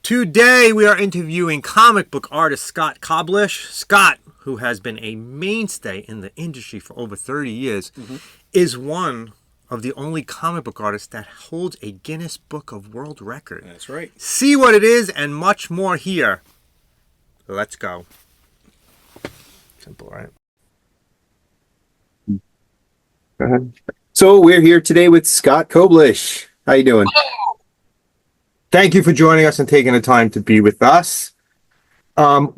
Today we are interviewing comic book artist Scott Koblish. Scott, who has been a mainstay in the industry for over 30 years, is one of the only comic book artists that holds a Guinness Book of World Record. That's right. See what it is and much more here. Let's go. Simple, right? Go ahead. So we're here today with Scott Koblish. How you doing? Thank you for joining us and taking the time to be with us.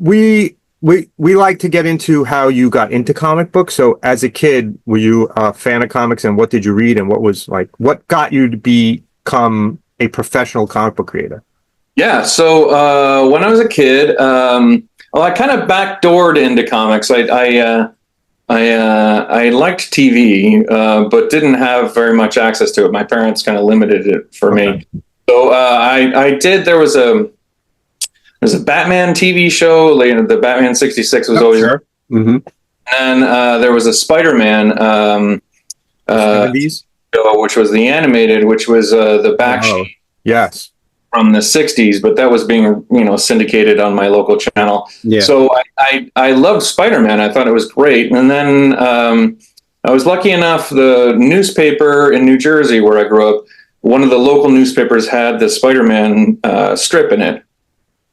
We like to get into how you got into comic books. So as a kid, were you a fan of comics, and what did you read, and what got you to become a professional comic book creator? Yeah, so when I was a kid, I kind of backdoored into comics. I liked TV, but didn't have very much access to it. My parents kind of limited it for me. So I did. There was a Batman TV show. The Batman '66 was always. Sure. Mm-hmm. And there was a Spider-Man show, which was the animated, which was the back sheet. Yes. From the '60s, but that was being syndicated on my local channel. Yeah. So I loved Spider-Man. I thought it was great. And then I was lucky enough. The newspaper in New Jersey, where I grew up, one of the local newspapers had the Spider-Man strip in it.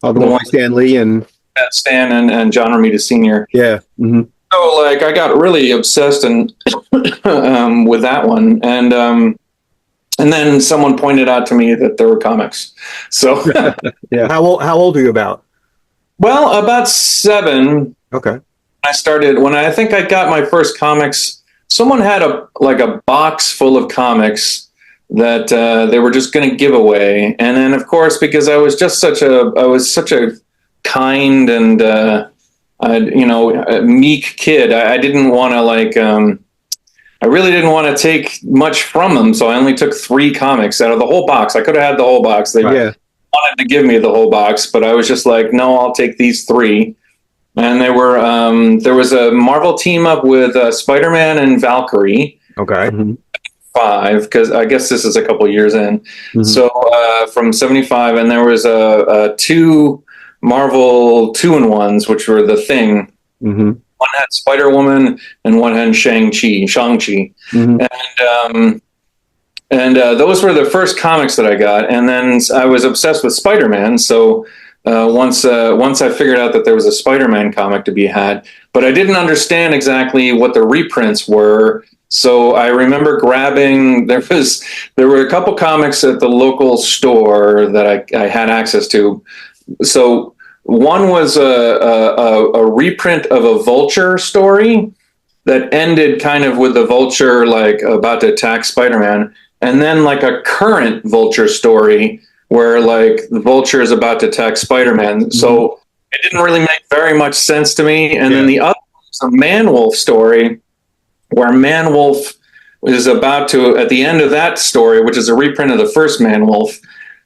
Oh, the one with Stan Lee and Stan and John Romita Sr. Yeah. Mm-hmm. So I got really obsessed and with that one, and then someone pointed out to me that there were comics. So yeah. How old are you about? Well, about 7. Okay. I started when I think I got my first comics. Someone had a box full of comics that they were just going to give away, and then of course, because I was such a kind and a meek kid, I didn't want to I really didn't want to take much from them, so I only took 3 comics out of the whole box. I could have had the whole box. They wanted to give me the whole box, but I was just like, no, I'll take these 3. And they were there was a Marvel team up with Spider-Man and Valkyrie. Okay. Mm-hmm. 5, because I guess this is a couple years in. Mm-hmm. So from 75, and there was a 2 Marvel 2-in-1s, which were the Thing. Mm-hmm. One had Spider-Woman and one had Shang-Chi. Mm-hmm. And those were the first comics that I got. And then I was obsessed with Spider-Man. So once I figured out that there was a Spider-Man comic to be had, but I didn't understand exactly what the reprints were. So I remember grabbing, there were a couple comics at the local store that I had access to. So one was a reprint of a Vulture story that ended kind of with the Vulture about to attack Spider-Man, and then a current Vulture story where the Vulture is about to attack Spider-Man. Mm-hmm. So it didn't really make very much sense to me. And then the other was a Man-Wolf story, where Man-Wolf is about to, at the end of that story, which is a reprint of the first Man-Wolf,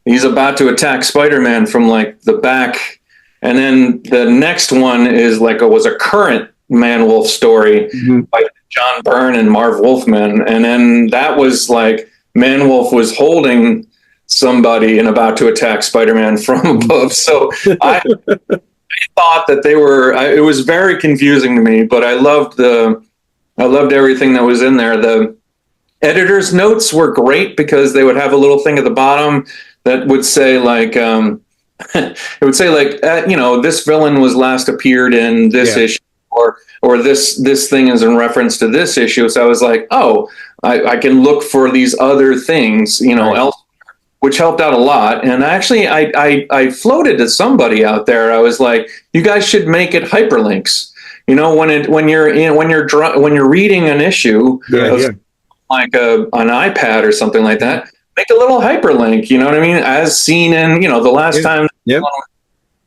he's about to attack Spider-Man from the back. And then the next one is was a current Man-Wolf story by John Byrne and Marv Wolfman. And then that was Man-Wolf was holding somebody and about to attack Spider-Man from above. So I thought that they were, it was very confusing to me, but I loved everything that was in there. The editor's notes were great because they would have a little thing at the bottom that would say it would say this villain was last appeared in this issue, or this thing is in reference to this issue. So I was like, oh, I can look for these other things, elsewhere, which helped out a lot. And actually, I floated to somebody out there. I was like, you guys should make it hyperlinks. When you're reading an issue an iPad or something like that, make a little hyperlink. You know what I mean? As seen in the last time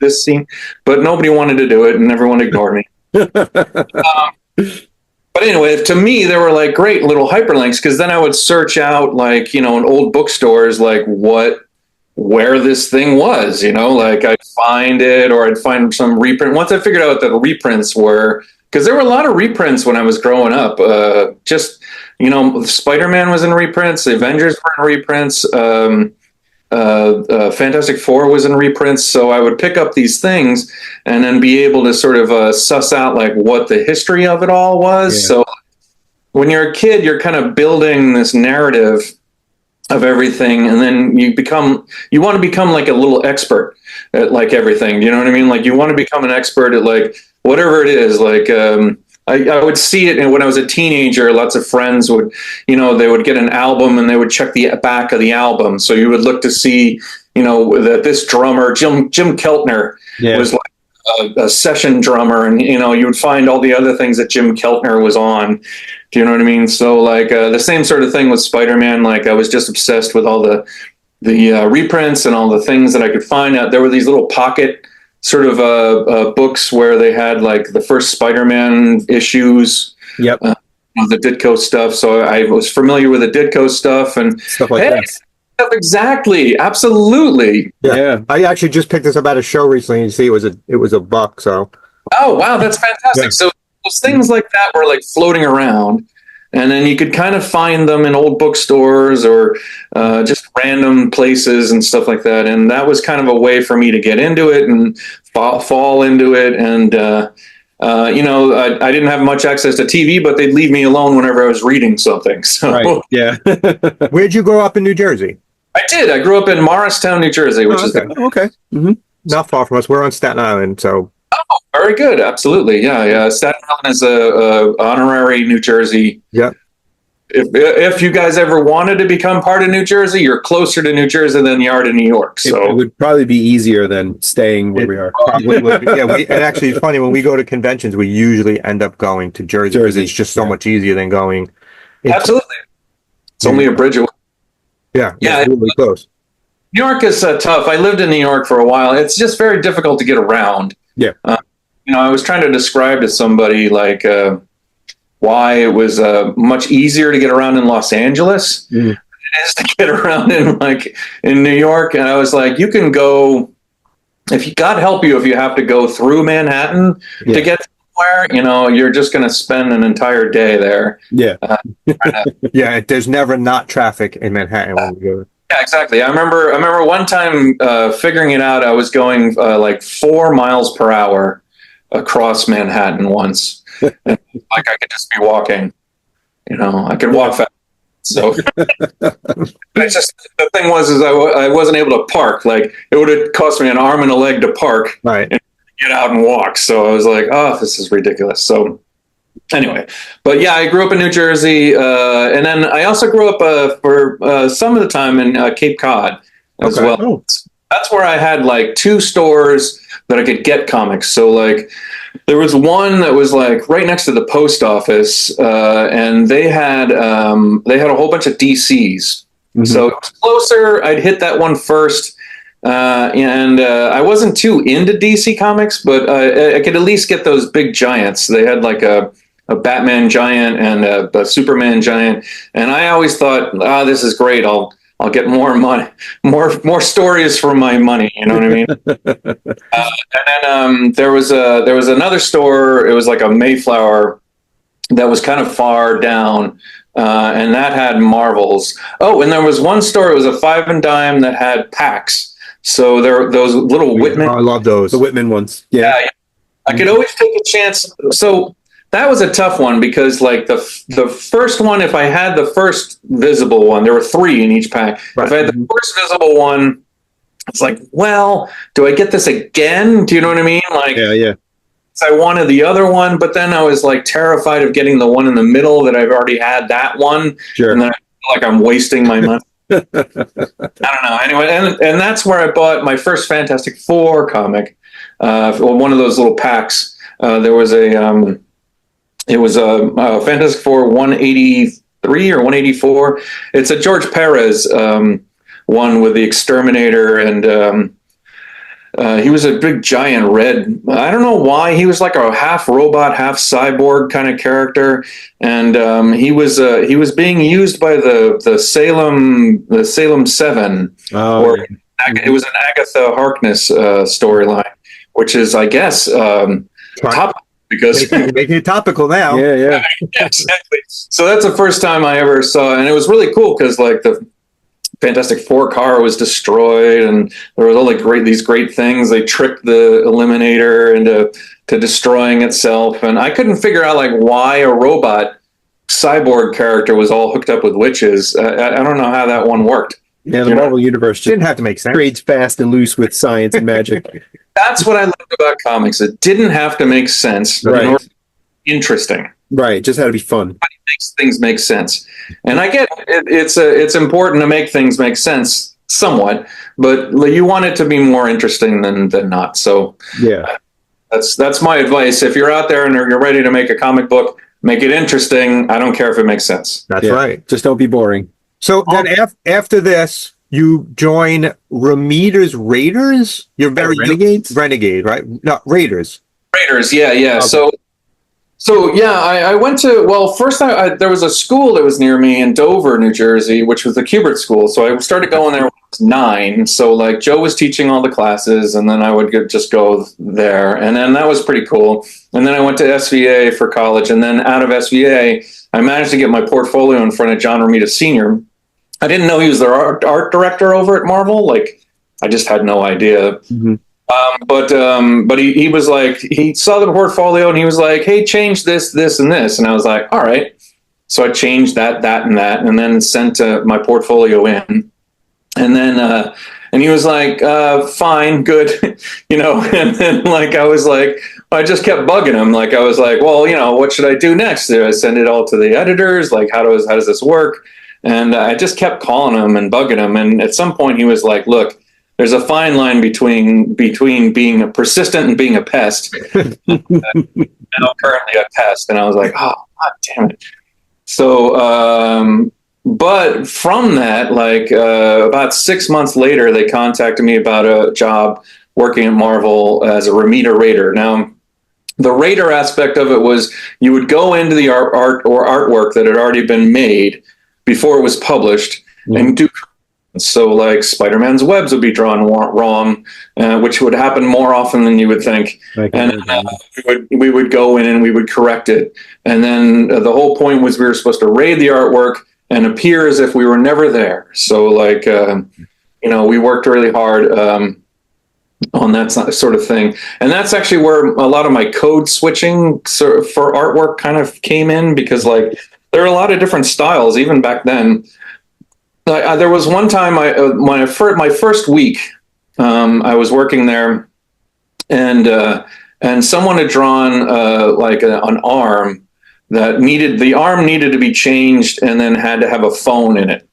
this scene, but nobody wanted to do it, and everyone ignored me. But anyway, to me, they were great little hyperlinks, because then I would search out in old bookstores where this thing was, I'd find it, or I'd find some reprint. Once I figured out what the reprints were, because there were a lot of reprints when I was growing up. Spider-Man was in reprints, the Avengers were in reprints. Fantastic Four was in reprints, so I would pick up these things and then be able to sort of suss out like what the history of it all was. Yeah. So when you're a kid, you're kind of building this narrative of everything, and then you want to become like a little expert at like everything. You know what I mean? Like you want to become an expert at like whatever it is. Like I would see it, and when I was a teenager, lots of friends would, they would get an album and they would check the back of the album. So you would look to see, that this drummer, Jim Keltner, was like a session drummer, and you would find all the other things that Jim Keltner was on. Do you know what I mean? So like the same sort of thing with Spider-Man. Like I was just obsessed with all the reprints and all the things that I could find out. There were these little pocket sort of books where they had like the first Spider-Man issues. Yep. The Ditko stuff. So I was familiar with the Ditko stuff and Stuff like that. Exactly. Absolutely. Yeah. I actually just picked this up at a show recently, and you see it was a buck. So. Oh, wow. That's fantastic. Yeah. So those things like that were like floating around, and then you could kind of find them in old bookstores or just random places and stuff like that. And that was kind of a way for me to get into it and fall into it. And, I didn't have much access to TV, but they'd leave me alone whenever I was reading something. So Right. Yeah. Where'd you grow up in New Jersey? I did. I grew up in Morristown, New Jersey, which is Okay. Mm-hmm. Not far from us. We're on Staten Island, so. very good. Absolutely. Yeah. Staten Island is a honorary New Jersey. Yeah. If you guys ever wanted to become part of New Jersey, you're closer to New Jersey than you are to New York. So It would probably be easier than staying where we are. Probably would be. Yeah, and actually, it's funny, when we go to conventions, we usually end up going to Jersey because it's just so much easier than going. Absolutely. It's only a bridge away. Yeah. Yeah. It's really close. New York is tough. I lived in New York for a while. It's just very difficult to get around. Yeah. I was trying to describe to somebody like why it was much easier to get around in Los Angeles than it is to get around in New York. And I was like, you can go, God help you if you have to go through Manhattan to get somewhere, you're just going to spend an entire day there. Yeah. Yeah, there's never not traffic in Manhattan when we go. Yeah, exactly. I remember one time figuring it out. I was going like 4 miles per hour across Manhattan once. And, like I could just be walking, I could walk fast. So it's just, the thing was, I wasn't able to park. Like it would have cost me an arm and a leg to park, Right. and get out and walk. So I was like, oh, this is ridiculous. So anyway, but yeah, I grew up in New Jersey. And then I also grew up for some of the time in Cape Cod as well. Oh. That's where I had like 2 stores that I could get comics. So like there was one that was like right next to the post office, and they had a whole bunch of DCs. Mm-hmm. So it was closer. I'd hit that one first. And I wasn't too into DC comics, but I could at least get those big giants. They had like a Batman giant and a Superman giant. And I always thought, this is great. I'll get more money, more stories for my money. You know what I mean? And then there was another store. It was like a Mayflower that was kind of far down, and that had Marvels. Oh, and there was one store. It was a 5 and dime that had packs. So there were those little Whitman. I love those. The Whitman ones. Yeah. I could always take a chance. So that was a tough one because like the first one, if I had the first visible one, there were 3 in each pack. Right. If I had the first visible one, it's like, well, do I get this again? Do you know what I mean? Like, Yeah. I wanted the other one, but then I was like terrified of getting the one in the middle that I've already had that one. Sure. And then I feel like I'm wasting my money. I don't know. Anyway, and that's where I bought my first Fantastic Four comic. One of those little packs. There was it was a Fantastic Four 183 or 184. It's a George Perez one with the Exterminator, and he was a big giant red. I don't know why he was like a half robot, half cyborg kind of character, and he was being used by the Salem 7. Oh, or it was an Agatha Harkness storyline, which is, I guess, top. Because making it topical now. Yeah. Yeah, exactly. So that's the first time I ever saw, and it was really cool because like the Fantastic Four car was destroyed, and there was all these great things. They tricked the Eliminator into destroying itself, and I couldn't figure out like why a robot cyborg character was all hooked up with witches. I don't know how that one worked. Yeah, the Marvel universe just Didn't have to make sense. trades fast and loose with science and magic. That's what I loved about comics. It didn't have to make sense, but in order to be interesting. Right, it just had to be fun. It makes things make sense, and I get it. It's important to make things make sense somewhat, but you want it to be more interesting than not. So Yeah. that's my advice. If you're out there and you're ready to make a comic book, make it interesting. I don't care if it makes sense. That's Yeah. right. Just don't be boring. So then after this, you join Remeter's Raiders. You're very Renegades? Renegade, right? No, Raiders. Raiders, yeah. Okay. So yeah, I went to, well, first there was a school that was near me in Dover, New Jersey, which was the Kubert School. So I started going there when I was 9. So like Joe was teaching all the classes, and then I would just go there. And then that was pretty cool. And then I went to SVA for college. And then out of SVA, I managed to get my portfolio in front of John Romita Sr. I didn't know he was their art director over at Marvel. Like, I just had no idea. Mm-hmm. But he was like, he saw the portfolio and he was like, hey, change this, this, and this. And I was like, all right. So I changed that, and then sent my portfolio in. And then, and he was like, fine, good, and then like, I was like, I just kept bugging him. Like, I was like, well, what should I do next? Do I send it all to the editors? Like, how does this work? And I just kept calling him and bugging him. And at some point he was like, look, there's a fine line between being a persistent and being a pest. And I'm currently a pest. And I was like, oh, God damn it. So, but from that, like about 6 months later, they contacted me about a job working at Marvel as a Remeter Raider. Now, the Raider aspect of it was you would go into the art or artwork that had already been made before it was published and do. So like Spider-Man's webs would be drawn wrong, which would happen more often than you would think. And we would go in and we would correct it. And then the whole point was we were supposed to raid the artwork and appear as if we were never there. So like, we worked really hard on that sort of thing. And that's actually where a lot of my code switching for artwork kind of came in, because like there are a lot of different styles even back then. There was one time my first week, I was working there, and someone had drawn an arm that needed to be changed and then had to have a phone in it.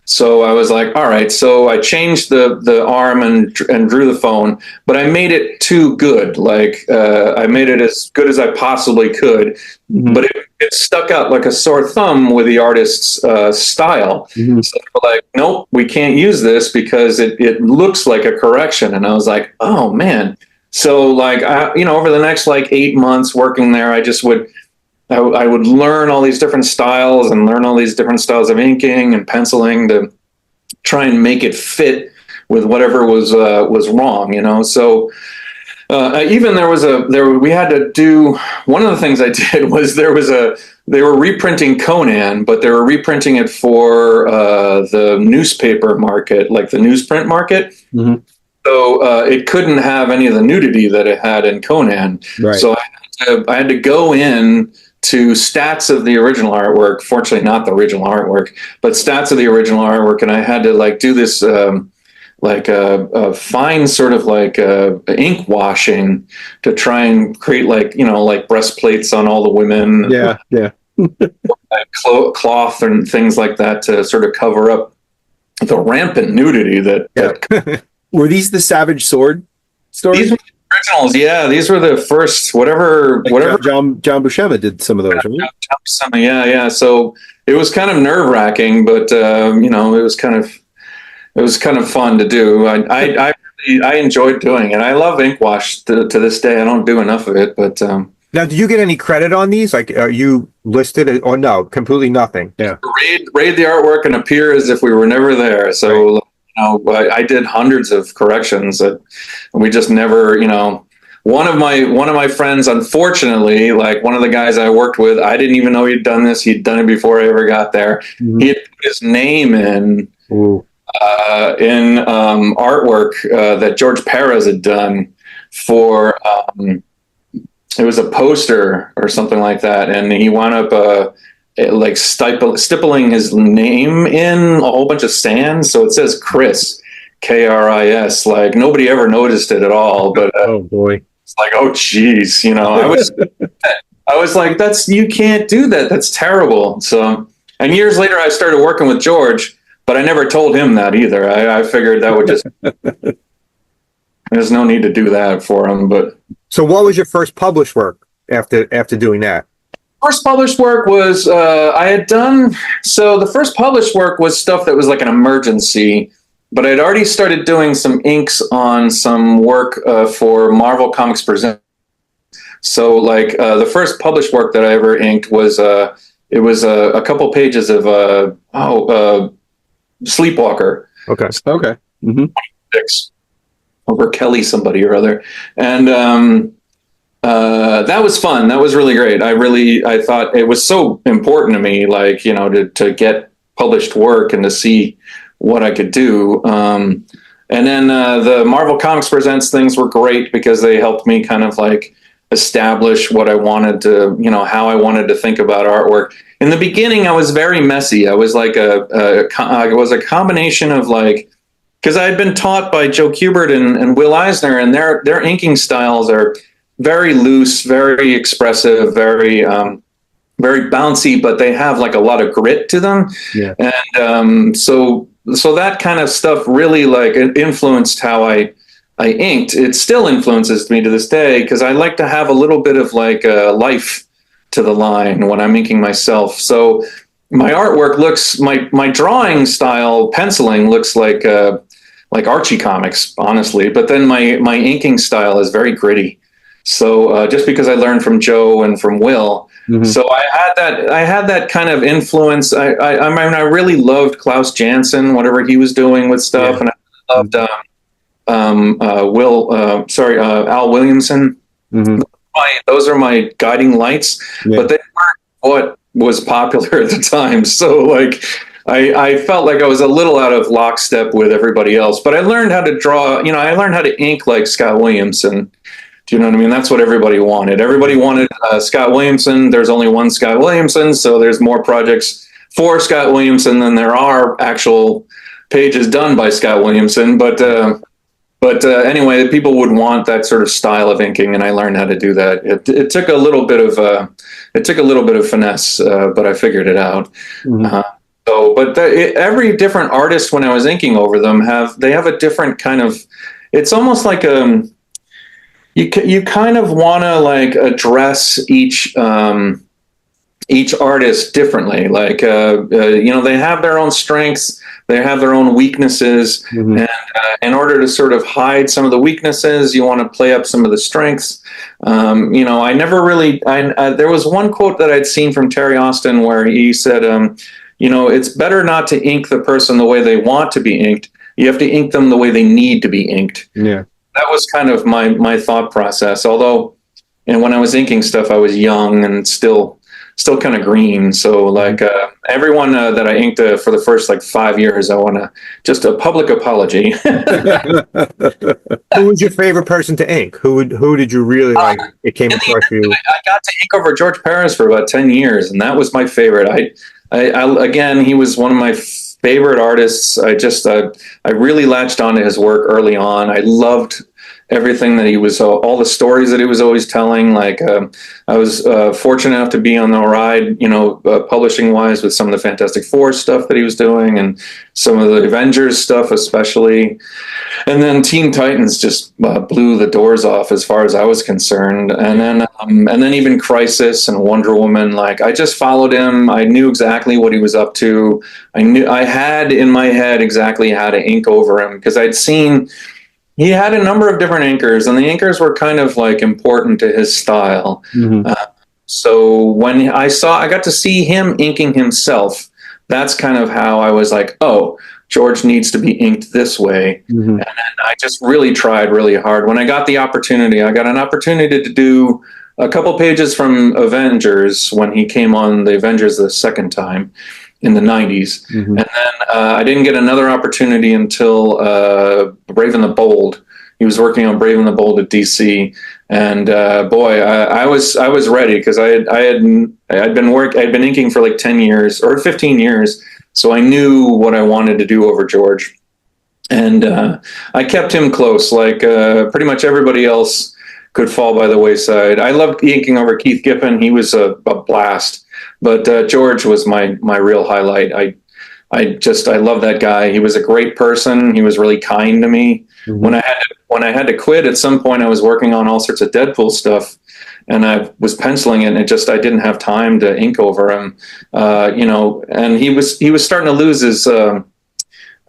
So I was like, all right. So I changed the arm and drew the phone, but I made it too good. Like I made it as good as I possibly could, but it stuck out like a sore thumb with the artist's style. So they were like, nope, we can't use this because it looks like a correction. And I was like, oh man. So like, over the next like 8 months working there, I would learn all these different styles and learn all these different styles of inking and penciling to try and make it fit with whatever was wrong, So even we had to do, one of the things I did was they were reprinting Conan, but they were reprinting it for the newspaper market, like the newsprint market. So it couldn't have any of the nudity that it had in Conan. Right. So I had to go in to stats of the original artwork. Fortunately, not the original artwork, but stats of the original artwork. And I had to like do this a fine sort of like ink washing to try and create like breastplates on all the women. Yeah. Cloth and things like that to sort of cover up the rampant nudity that Were these the Savage Sword stories? These were the originals, yeah. These were the first, whatever. John Buscema did some of those, right? Yeah. So it was kind of nerve wracking, but it was kind of fun to do. I enjoyed doing it. I love ink wash to this day. I don't do enough of it, but now, do you get any credit on these? Like, are you listed or no? Completely nothing. Yeah. Raid the artwork and appear as if we were never there. So. Right. I did hundreds of corrections that we just never, one of my friends, unfortunately, like one of the guys I worked with, I didn't even know he'd done this. He'd done it before I ever got there. He had put his name in in artwork that George Perez had done for it was a poster or something like that, and he wound up like stippling his name in a whole bunch of sand, so it says Chris, Kris. Like nobody ever noticed it at all, but Oh boy. it's like, oh geez, I was like, you can't do that. That's terrible. So, and years later, I started working with George, but I never told him that either. I figured that would just, there's no need to do that for him. But So what was your first published work after doing that? first published work was, I had done, so the first published work was stuff that was like an emergency, but I'd already started doing some inks on some work for Marvel Comics Presents. So like the first published work that I ever inked was it was a couple pages of Sleepwalker. Okay. Okay. Mm-hmm. Over Kelly somebody or other, and that was fun. That was really great. I thought it was so important to me, like to get published work and to see what I could do. And then the Marvel Comics Presents things were great because they helped me kind of like establish what I wanted to, how I wanted to think about artwork. In the beginning, I was very messy. I was like I was a combination of like, because I had been taught by Joe Kubert and Will Eisner, and their inking styles are very loose, very expressive, very very bouncy, but they have like a lot of grit to them. Yeah. And so that kind of stuff really like influenced how I inked. It still influences me to this day because I like to have a little bit of like life to the line when I'm inking myself. So my artwork looks, my drawing style, penciling looks like Archie comics, honestly. But then my inking style is very gritty. So just because I learned from Joe and from Will, Mm-hmm. so I had that kind of influence. I mean, I really loved Klaus Janson, whatever he was doing with stuff, and I loved Al Williamson. Mm-hmm. Those are my guiding lights, but they weren't what was popular at the time. So like, I felt like I was a little out of lockstep with everybody else, but I learned how to draw, I learned how to ink like Scott Williamson. Do you know what I mean? That's what everybody wanted. Everybody wanted Scott Williamson. There's only one Scott Williamson, so there's more projects for Scott Williamson than there are actual pages done by Scott Williamson. But anyway, people would want that sort of style of inking, and I learned how to do that. It took a little bit of finesse, but I figured it out. Mm-hmm. Every different artist, when I was inking over them, have a different kind of. It's almost like you kind of want to like address each artist differently. Like they have their own strengths, they have their own weaknesses, mm-hmm. And in order to sort of hide some of the weaknesses, you want to play up some of the strengths. I never really. There was one quote that I'd seen from Terry Austin where he said, it's better not to ink the person the way they want to be inked. You have to ink them the way they need to be inked. Yeah. That was kind of my thought process. Although, when I was inking stuff, I was young and still kind of green. So like everyone that I inked for the first like 5 years, I want just a public apology. Who was your favorite person to ink? Who did you really like? It came across you. I got to ink over George Perez for about 10 years, and that was my favorite. I again, he was one of my favorite artists. I really latched onto his work early on. I loved everything that he was, all the stories that he was always telling. Like I was fortunate enough to be on the ride, publishing wise, with some of the Fantastic Four stuff that he was doing, and some of the Avengers stuff, especially. And then Teen Titans just blew the doors off as far as I was concerned. And then even Crisis and Wonder Woman. Like I just followed him. I knew exactly what he was up to. I had in my head exactly how to ink over him because I'd seen. He had a number of different inkers, and the inkers were kind of like important to his style. Mm-hmm. So when I got to see him inking himself, that's kind of how I was like, oh, George needs to be inked this way. Mm-hmm. And then I just really tried really hard. When I got an opportunity to do a couple pages from Avengers when he came on the Avengers the second time. in the 90s. Mhm. And then I didn't get another opportunity until Brave and the Bold. He was working on Brave and the Bold at DC, and boy, I was ready because I'd been inking for like 10 years or 15 years, so I knew what I wanted to do over George, and I kept him close. Like pretty much everybody else could fall by the wayside. I loved inking over Keith Giffen; he was a blast, but George was my real highlight. I love that guy. He was a great person. He was really kind to me. Mhm. When I had to quit at some point, I was working on all sorts of Deadpool stuff, and I was penciling it, and I didn't have time to ink over him, And he was starting to lose his some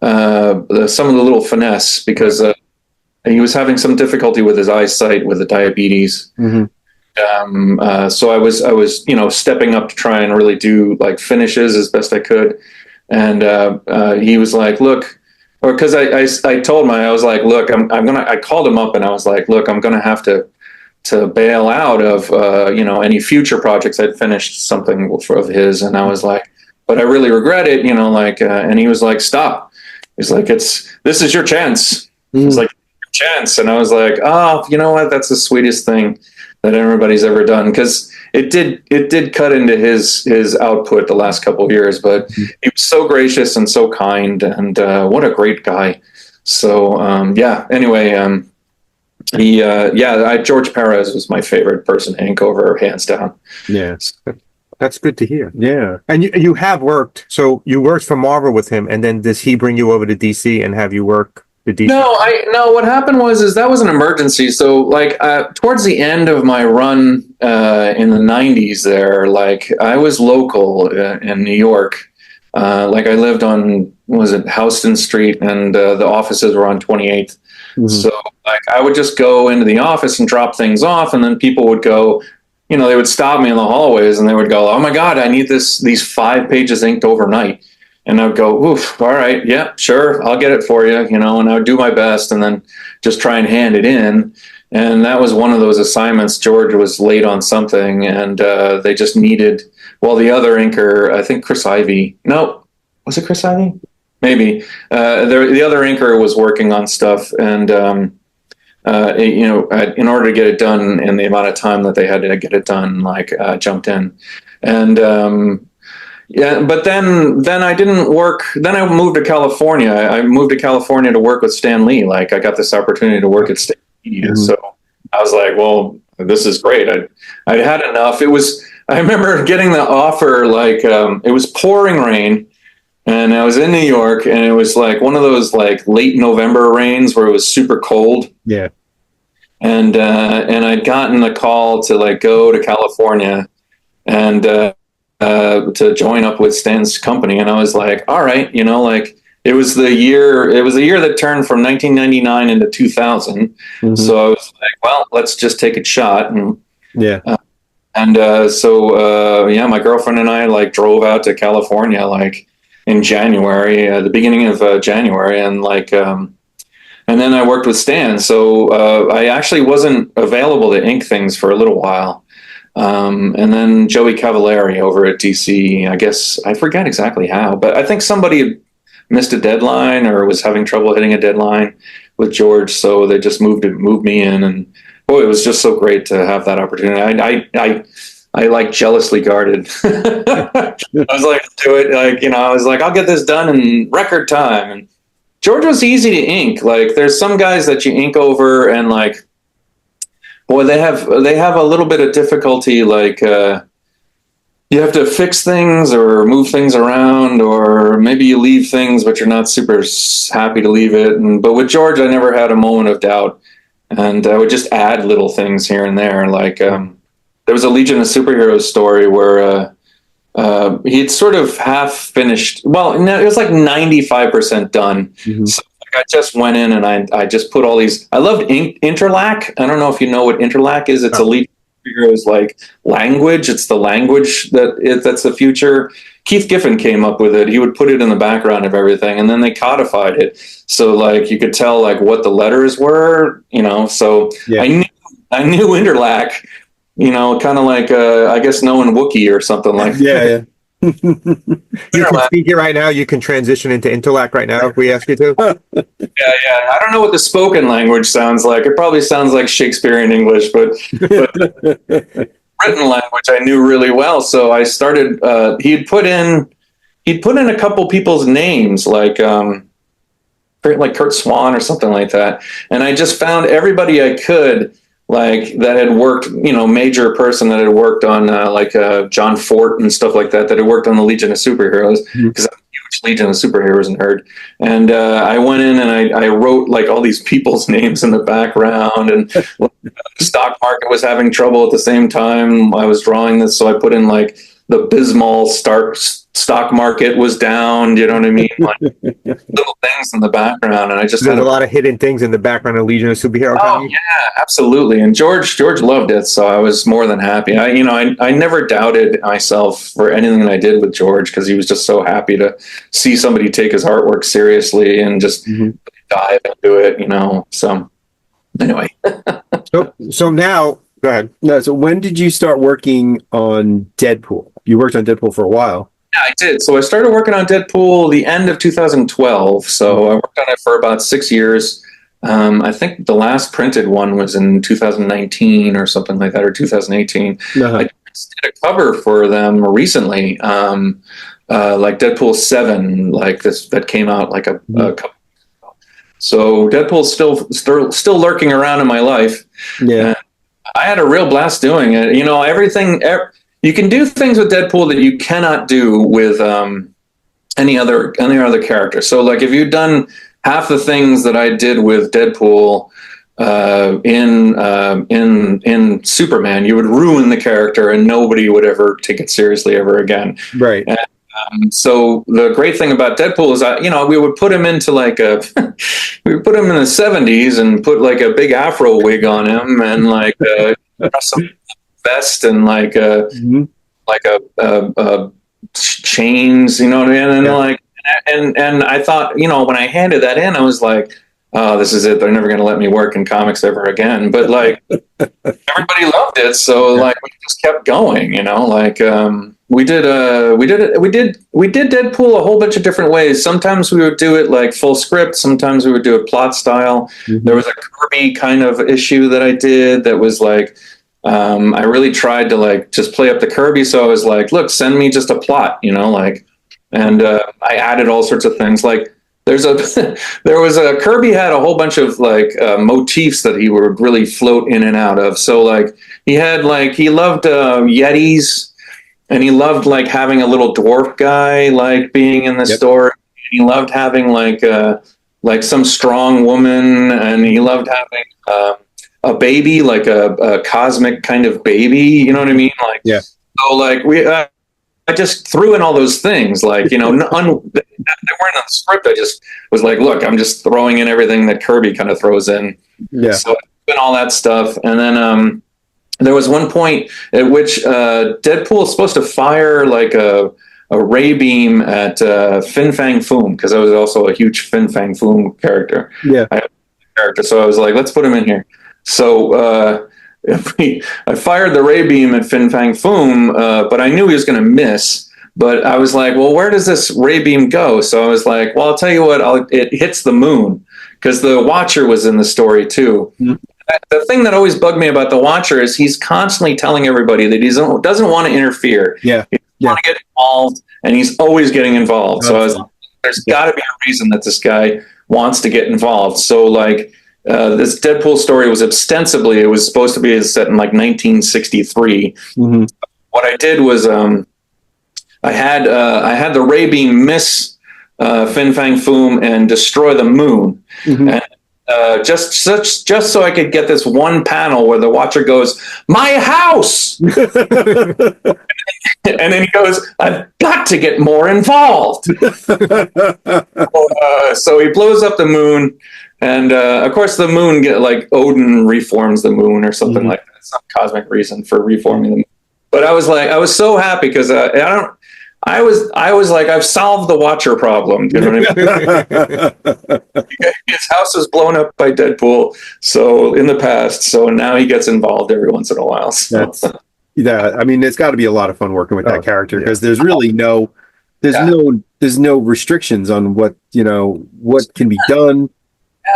of the little finesse because he was having some difficulty with his eyesight with the diabetes. Mhm. So I was stepping up to try and really do like finishes as best I could. And he was like, look, or because I told him, I was like, look, I called him up and I was like, look, I'm going to have to bail out of, any future projects. I'd finished something of his. And I was like, but I really regret it, and he was like, stop. He's like, this is your chance. It's like your chance. And I was like, oh, you know what? That's the sweetest thing that everybody's ever done. Cause it did cut into his output the last couple of years, but he was so gracious and so kind, and what a great guy. So anyway, George Perez was my favorite person to ink over, hands down. Yeah. That's good to hear. Yeah. And you have worked, so you worked for Marvel with him, and then does he bring you over to DC and have you work the DC? No, what happened was that was an emergency. So like towards the end of my run in the 90s there, like I was local in New York. Like I lived on, was it Houston Street, and the offices were on 28th. Mhm. So like I would just go into the office and drop things off, and then people would go, they would stop me in the hallways and they would go, oh my God, I need these 5 pages inked overnight. And I'd go, oof, all right, yeah, sure, I'll get it for you, and I would do my best and then just try and hand it in. And that was one of those assignments. George was late on something, and they just needed, the other inker, I think Chris Ivey, no, was it Chris Ivey? Maybe. The other inker was working on stuff, and, in order to get it done in the amount of time that they had to get it done, jumped in. And, but then I didn't work. Then I moved to California. I moved to California to work with Stan Lee. Like I got this opportunity to work at Stan Media. Mm-hmm. So I was like, well, this is great. I'd had enough. I remember getting the offer, it was pouring rain, and I was in New York, and it was like one of those like late November rains where it was super cold. Yeah. And I'd gotten a call to go to California and to join up with Stan's company. And I was like, all right, it was the year that turned from 1999 into 2000. Mm-hmm. So I was like, well, let's just take a shot. And yeah. So my girlfriend and I drove out to California in January, the beginning of January, and then I worked with Stan. So I actually wasn't available to ink things for a little while. And then Joey Cavallari over at DC, I guess, I forget exactly how, but I think somebody had missed a deadline or was having trouble hitting a deadline with George. So they just moved me in, and boy, it was just so great to have that opportunity. I jealously guarded. I was like, do it. I was like, I'll get this done in record time. And George was easy to ink. There's some guys that you ink over and boy, they have a little bit of difficulty. You have to fix things or move things around, or maybe you leave things, but you're not super happy to leave it. But with George, I never had a moment of doubt, and I would just add little things here and there. There was a Legion of Superheroes story where he'd sort of half finished. Well, no, it was 95% done. Mm-hmm. So I just went in and I just put all these. I loved Interlac. I don't know if you know what Interlac is. It's a Legion of Superheroes language. It's the language that's the future. Keith Giffen came up with it. He would put it in the background of everything, and then they codified it. So you could tell what the letters were. So yeah. I knew Interlac. Kind of I guess knowing Wookiee or something like that. Yeah. You can speak it right now. You can transition into Interlac right now if we ask you to. Yeah. I don't know what the spoken language sounds like. It probably sounds like Shakespearean English, but written language I knew really well. So I started. He'd put in a couple people's names, like Kurt Swan or something like that, and I just found everybody I could, like, that had worked, major person that had worked on John Fort and stuff like that had worked on the Legion of Superheroes, because I'm a huge Legion of Superheroes nerd. And I went in and I wrote like all these people's names in the background, and the stock market was having trouble at the same time I was drawing this, so I put in like the Bismol stock market was down, you know what I mean? Like little things in the background, and I just There's a lot of hidden things in the background of Legion of Superhero. Oh yeah, absolutely. And George loved it, so I was more than happy. I never doubted myself for anything that I did with George, because he was just so happy to see somebody take his artwork seriously and just dive into it, So anyway. So now, go ahead. No, so when did you start working on Deadpool? You worked on Deadpool for a while. Yeah, I did. So I started working on Deadpool the end of 2012. So I worked on it for about 6 years. I think the last printed one was in 2019 or something like that, or 2018. I just did a cover for them recently, like Deadpool 7, like this, that came out like a couple years ago. So Deadpool's still lurking around in my life. Yeah. And I had a real blast doing it. You can do things with Deadpool that you cannot do with any other character. So, like, if you'd done half the things that I did with Deadpool in Superman, you would ruin the character, and nobody would ever take it seriously ever again. Right. And, so the great thing about Deadpool is that we would put him into like we would put him in the 70s and put like a big Afro wig on him, and like some vest and like chains, you know what I mean? And and I thought, when I handed that in, I was like, oh, this is it. They're never going to let me work in comics ever again. But like everybody loved it, so like we just kept going. We did Deadpool a whole bunch of different ways. Sometimes we would do it like full script. Sometimes we would do it plot style. There was a Kirby kind of issue that I did that was like, I really tried to like just play up the Kirby. So I was like, look, send me just a plot, and I added all sorts of things. Like there was a Kirby had a whole bunch of like motifs that he would really float in and out of. So like he loved Yetis, and he loved like having a little dwarf guy like being in the story. He loved having like some strong woman, and he loved having a baby, like a cosmic kind of baby, you know what I mean? Like, so like I just threw in all those things, like, they weren't on the script. I just was like, look, I'm just throwing in everything that Kirby kind of throws in. Yeah. So I threw in all that stuff. And then there was one point at which Deadpool is supposed to fire like a ray beam at Fin Fang Foom, because I was also a huge Fin Fang Foom character. Yeah. So I was like, let's put him in here. So I fired the ray beam at Fin Fang Foom, but I knew he was going to miss. But I was like, well, where does this ray beam go? So I was like, well, I'll tell you what, it hits the moon, because the Watcher was in the story too. The thing that always bugged me about the Watcher is he's constantly telling everybody that he doesn't want to interfere. He doesn't want to get involved, and he's always getting involved. So I was like, there's got to be a reason that this guy wants to get involved. So like, this Deadpool story was it was supposed to be set in like 1963. What I did was I had the ray beam miss Fin Fang Foom and destroy the moon, and just so I could get this one panel where the Watcher goes, "My house," and then he goes, "I've got to get more involved." So he blows up the moon. And of course, the moon Odin reforms the moon or something like that. Some cosmic reason for reforming the moon. But I was so happy because I was like, I've solved the Watcher problem. You know what I mean? His house was blown up by Deadpool, so in the past. So now he gets involved every once in a while. So. Yeah, I mean, it's got to be a lot of fun working with that character because there's really there's no restrictions on what can be done.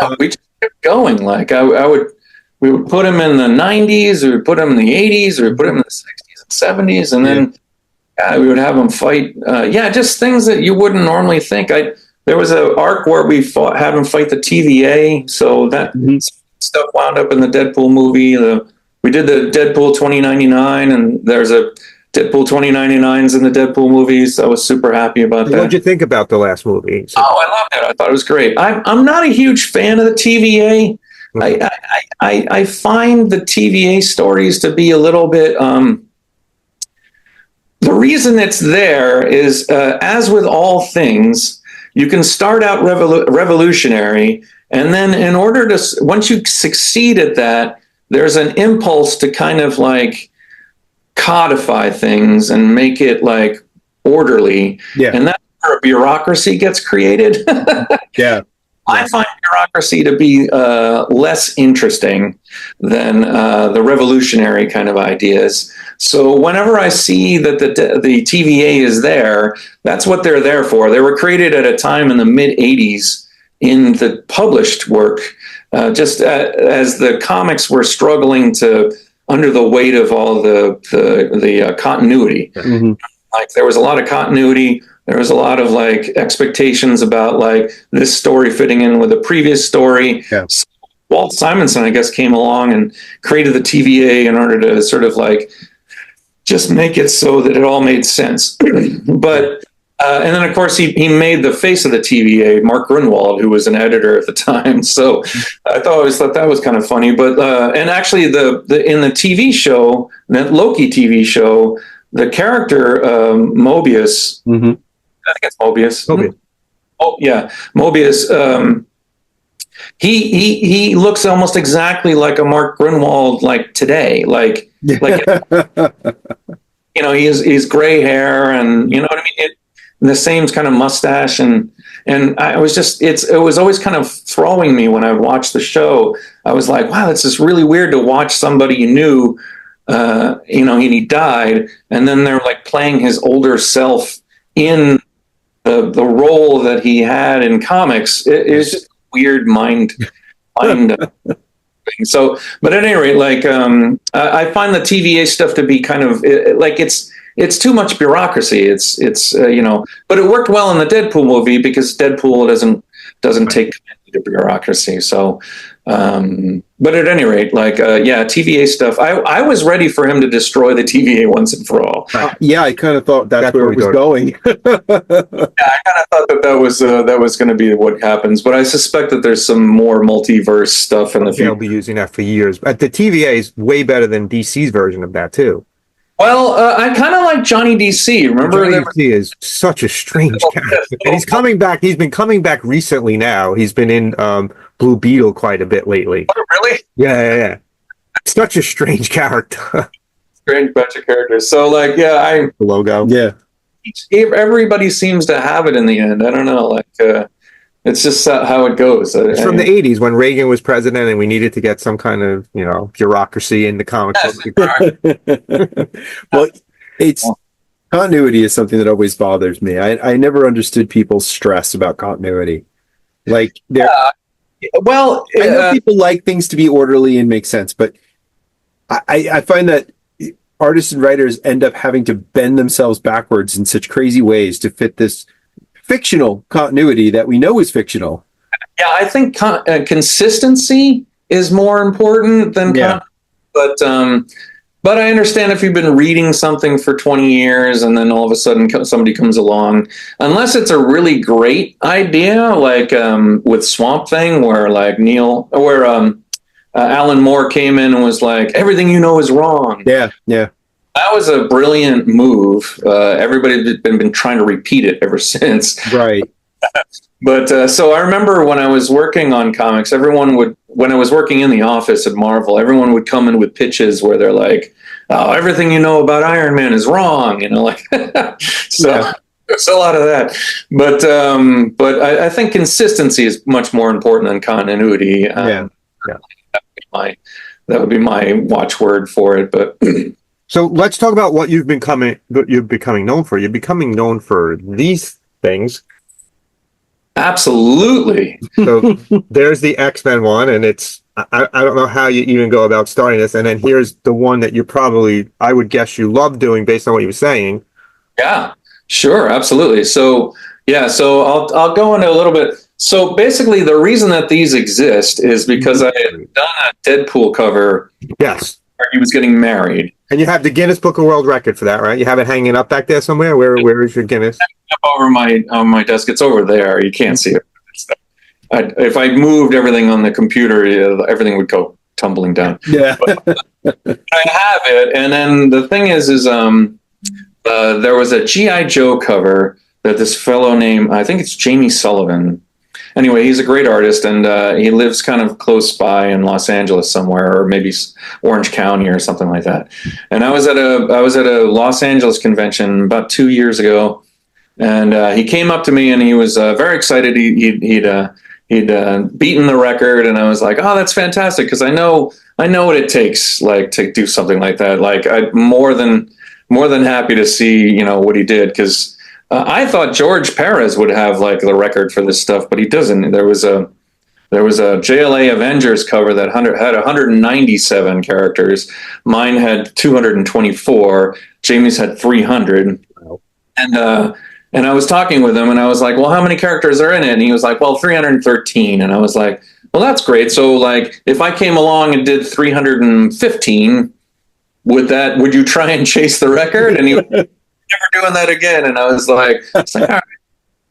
Yeah, we just kept going. Like we would put him in the 90s, we would put him in the 80s, or we would put him in the 60s and 70s, and then we would have him fight. Just things that you wouldn't normally think. There was an arc where we had him fight the TVA, so that stuff wound up in the Deadpool movie. We did the Deadpool 2099, and there's a Deadpool 2099s in the Deadpool movies. I was super happy about that. What'd you think about the last movie? Oh, I loved it. I thought it was great. I'm not a huge fan of the TVA. I find the TVA stories to be a little bit. The reason it's there is, as with all things, you can start out revolutionary, and then in order to, once you succeed at that, there's an impulse to kind of like codify things and make it like orderly. Yeah. And that's where a bureaucracy gets created. Yeah. I find bureaucracy to be less interesting than the revolutionary kind of ideas. So whenever I see that the TVA is there, that's what they're there for. They were created at a time in the mid 80s in the published work, just as the comics were struggling to under the weight of all the continuity. Mm-hmm. Like there was a lot of continuity. There was a lot of like expectations about like this story fitting in with a previous story. Yeah. So Walt Simonson, I guess, came along and created the TVA in order to sort of like just make it so that it all made sense. But and then of course he made the face of the TVA, Mark Grunwald, who was an editor at the time. So I always thought that was kind of funny. But and actually the in the TV show, that Loki TV show, the character Mobius. Mm-hmm. I think it's Mobius. Mobius. Oh yeah, Mobius. He looks almost exactly like a Mark Grunwald, like today, like he's gray hair and you know what I mean, the same kind of mustache and I was just it was always kind of throwing me when I watched the show. I was like, wow, it's just really weird to watch somebody you knew, and he died, and then they're like playing his older self in the role that he had in comics. It's just weird mind thing. So, but at any rate, like I find the TVA stuff to be kind of like it's too much bureaucracy. It's but it worked well in the Deadpool movie because Deadpool doesn't take to bureaucracy. So, but at any rate, like TVA stuff. I was ready for him to destroy the TVA once and for all. Yeah, I kind of thought that's where it was going. Yeah, I kind of thought that was going to be what happens. But I suspect that there's some more multiverse stuff in the future. They'll be using that for years. But the TVA is way better than DC's version of that too. Well, I kind of like Johnny DC. Remember, Johnny DC is such a strange character, and he's coming back. He's been coming back recently. Now he's been in Blue Beetle quite a bit lately. Oh, really? Yeah. Such a strange character. Strange bunch of characters. So, like, the logo. Yeah. Everybody seems to have it in the end. I don't know. Like, it's just how it goes. It's from the 80s when Reagan was president and we needed to get some kind of, bureaucracy in the comic book. Well, continuity is something that always bothers me. I never understood people's stress about continuity. Like, I know people like things to be orderly and make sense, but I find that artists and writers end up having to bend themselves backwards in such crazy ways to fit this fictional continuity that we know is fictional. Yeah, I think consistency is more important than but I understand if you've been reading something for 20 years and then all of a sudden somebody comes along, unless it's a really great idea, like with Swamp Thing, where like Alan Moore came in and was like, everything you know is wrong. Yeah. That was a brilliant move. Everybody's been trying to repeat it ever since. Right. But so I remember when I was working on comics, when I was working in the office at Marvel, everyone would come in with pitches where they're like, oh, everything you know about Iron Man is wrong. Like, so there's a lot of that. But I think consistency is much more important than continuity. That would be my watchword for it. But So let's talk about what you're becoming known for. You're becoming known for these things. Absolutely. So there's the X-Men one, and I don't know how you even go about starting this. And then here's the one that I would guess you love doing based on what you were saying. Yeah, sure, absolutely. So yeah, so I'll go into a little bit. So basically, the reason that these exist is because I had done a Deadpool cover Yes. where he was getting married. And you have the Guinness Book of World Record for that, right? You have it hanging up back there somewhere. Where is your Guinness? Up over on my desk. It's over there. You can't see it. If I moved everything on the computer, everything would go tumbling down. Yeah. But I have it, and then the thing is there was a GI Joe cover that this fellow named, I think it's Jamie Sullivan. Anyway, he's a great artist, and he lives kind of close by in Los Angeles somewhere, or maybe Orange County or something like that. And I was at a Los Angeles convention about 2 years ago, and he came up to me and he was very excited. He'd beaten the record, and I was like, "Oh, that's fantastic!" Because I know what it takes, like, to do something like that. Like, I'm more than happy to see what he did, because I thought George Perez would have like the record for this stuff, but he doesn't. There was a JLA Avengers cover that had 197 characters. Mine had 224. Jamie's had 300. Wow. And I was talking with him, and I was like, "Well, how many characters are in it?" And he was like, "Well, 313." And I was like, "Well, that's great. So, like, if I came along and did 315, would you try and chase the record?" And he was never doing that again. And I was like, all right.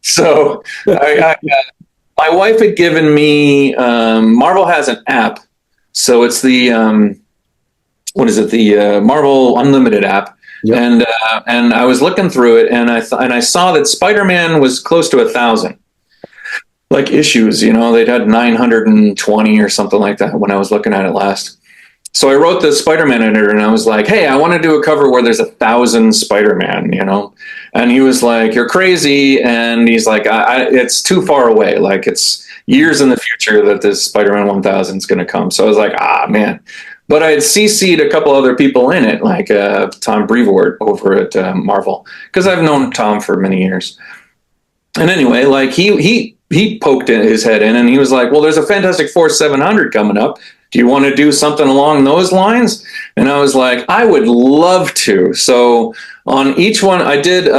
So my wife had given me, Marvel has an app. So it's the, what is it? The Marvel Unlimited app. Yep. And I was looking through it, and I saw that Spider-Man was close to 1,000 like issues. They'd had 920 or something like that when I was looking at it last. So I wrote the Spider-Man editor, and I was like, "Hey, I want to do a cover where there's 1,000 Spider-Man," And he was like, "You're crazy," and he's like, "It's too far away. Like, it's years in the future that this Spider-Man 1,000 is going to come." So I was like, man. But I had CC'd a couple other people in it, like Tom Brevoort over at Marvel, because I've known Tom for many years. And anyway, like he poked his head in, and he was like, "Well, there's a Fantastic Four 700 coming up. Do you want to do something along those lines?" And I was like, "I would love to." So on each one, I did 2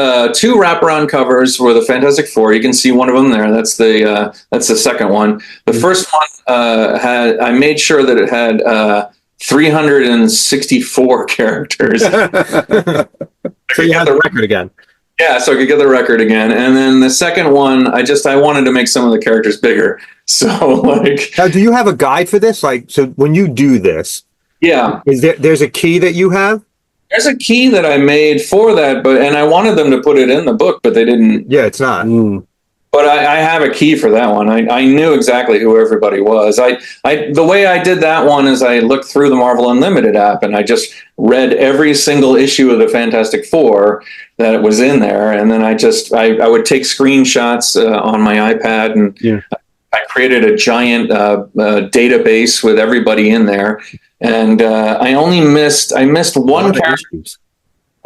wraparound covers for the Fantastic Four. You can see one of them there. That's the second one. The first one I made sure that it had 364 characters. So you had the record again. Yeah, so I could get the record again. And then the second one, I wanted to make some of the characters bigger. So, like... Now, do you have a guide for this? Like, so when you do this... Yeah. There's a key that you have? There's a key that I made for that, and I wanted them to put it in the book, but they didn't. Yeah, it's not. But I have a key for that one. I knew exactly who everybody was. The way I did that one is I looked through the Marvel Unlimited app, and I just read every single issue of the Fantastic Four that was in there, and then I would take screenshots on my iPad, and I created a giant database with everybody in there. And I missed one character.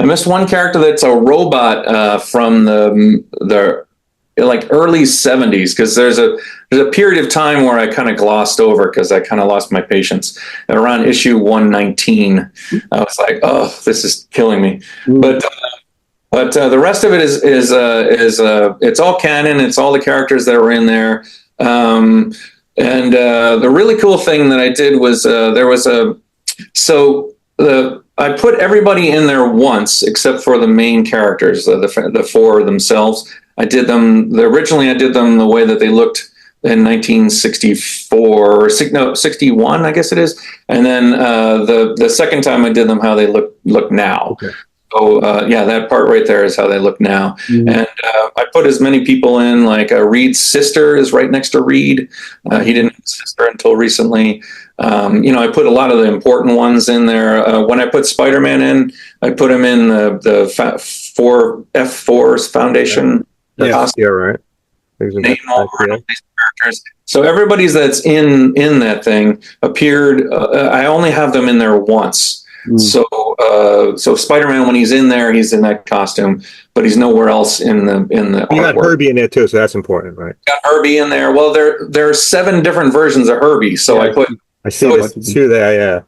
I missed one character that's a robot from the like early 70s, because there's a period of time where I kind of glossed over because I kind of lost my patience. And around issue 119, I was like, "Oh, this is killing me." But the rest of it is it's all canon. It's all the characters that were in there. And the really cool thing that I did was I put everybody in there once except for the main characters, the 4 themselves. Originally I did them the way that they looked in 1964 or 61, I guess it is. And then the second time I did them how they look now. Okay. So that part right there is how they look now. Mm-hmm. And I put as many people in, like Reed's sister is right next to Reed. He didn't have a sister until recently. I put a lot of the important ones in there. When I put Spider-Man in, I put him in the F4's Foundation. Yeah, right. Name all these characters. So everybody's that's in that thing appeared. I only have them in there once. So Spider-Man, when he's in there, he's in that costume, but he's nowhere else in the You got artwork. Herbie in there too, so that's important, right? Got Herbie in there. Well, there are 7 different versions of Herbie, so Yeah, I see this too there, yeah.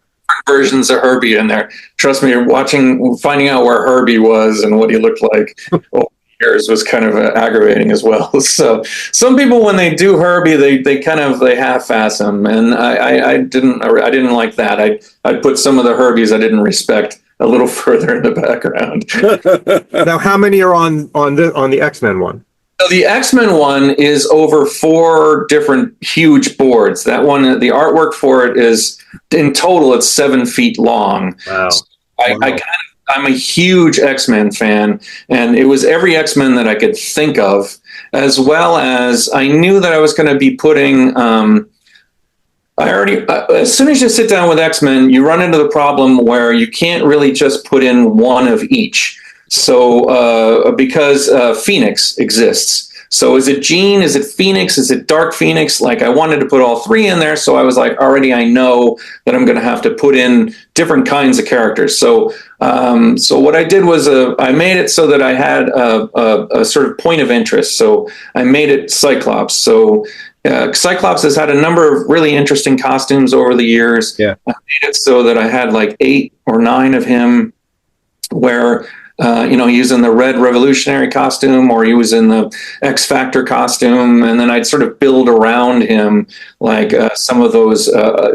versions of Herbie in there. Trust me, finding out where Herbie was and what he looked like over the years was kind of aggravating as well. So some people, when they do Herbie, they half-ass him, and I didn't like that. I'd put some of the Herbies I didn't respect a little further in the background. Now, how many are on the X-Men one? So the X-Men one is over 4 different huge boards. That one, the artwork for it is, in total, it's 7 feet long. Wow. So I'm a huge X-Men fan, and it was every X-Men that I could think of, as well as I knew that I was going to be putting. As soon as you sit down with X-Men, you run into the problem where you can't really just put in one of each. So, because Phoenix exists. So is it Jean? Is it Phoenix? Is it Dark Phoenix? Like, I wanted to put all 3 in there. So I was like, already I know that I'm going to have to put in different kinds of characters. So what I did was I made it so that I had a sort of point of interest. So I made it Cyclops. So Cyclops has had a number of really interesting costumes over the years. Yeah. I made it so that I had like 8 or 9 of him where he was in the Red Revolutionary costume, or he was in the X Factor costume, and then I'd sort of build around him like some of those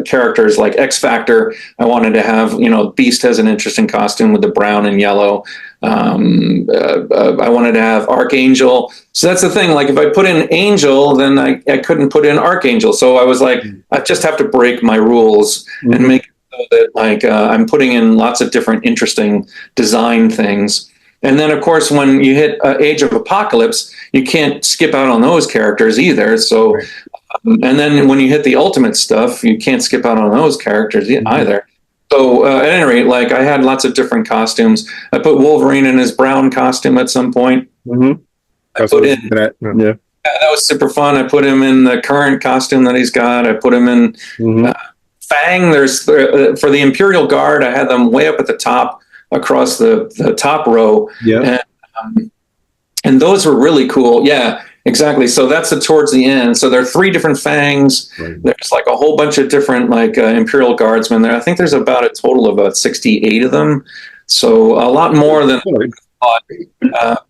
characters, like X Factor. I wanted to have, Beast has an interesting costume with the brown and yellow. I wanted to have Archangel. So that's the thing. Like, if I put in Angel, then I couldn't put in Archangel. So I was like, I just have to break my rules and make that I'm putting in lots of different interesting design things. And then, of course, when you hit Age of Apocalypse, you can't skip out on those characters either. So, and then when you hit the Ultimate stuff, you can't skip out on those characters either. So at any rate, like, I had lots of different costumes. I put Wolverine in his brown costume at some point. Mm-hmm. Yeah, that was super fun. I put him in the current costume that he's got. I put him in Fang. There's for the Imperial Guard, I had them way up at the top across the top row. Yeah. And those were really cool. Yeah, exactly. So that's towards the end. So there are 3 different Fangs. Right. There's like a whole bunch of different Imperial Guardsmen there. I think there's about a total of about 68 of them. So a lot more than I thought.